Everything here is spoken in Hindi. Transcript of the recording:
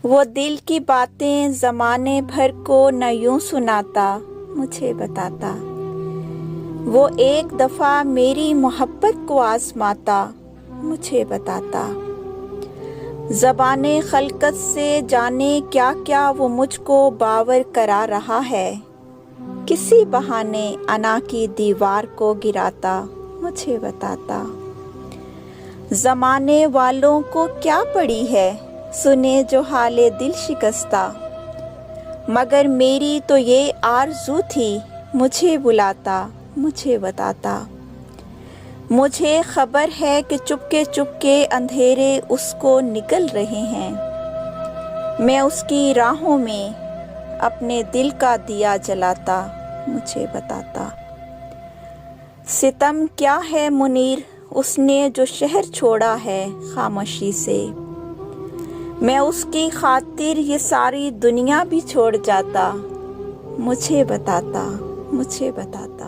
वो दिल की बातें ज़माने भर को न यूं सुनाता, मुझे बताता। वो एक दफ़ा मेरी मोहब्बत को आज़माता, मुझे बताता। ज़बाने खलकत से जाने क्या क्या वो मुझको बावर करा रहा है। किसी बहाने अना की दीवार को गिराता, मुझे बताता। ज़माने वालों को क्या पड़ी है, सुने जो हाले दिल शिकस्ता। मगर मेरी तो ये आरज़ू थी, मुझे बुलाता, मुझे बताता। मुझे खबर है कि चुपके चुपके अंधेरे उसको निकल रहे हैं। मैं उसकी राहों में अपने दिल का दिया जलाता, मुझे बताता। सितम क्या है मुनीर, उसने जो शहर छोड़ा है खामोशी से। मैं उसकी खातिर ये सारी दुनिया भी छोड़ जाता, मुझे बताता, मुझे बताता।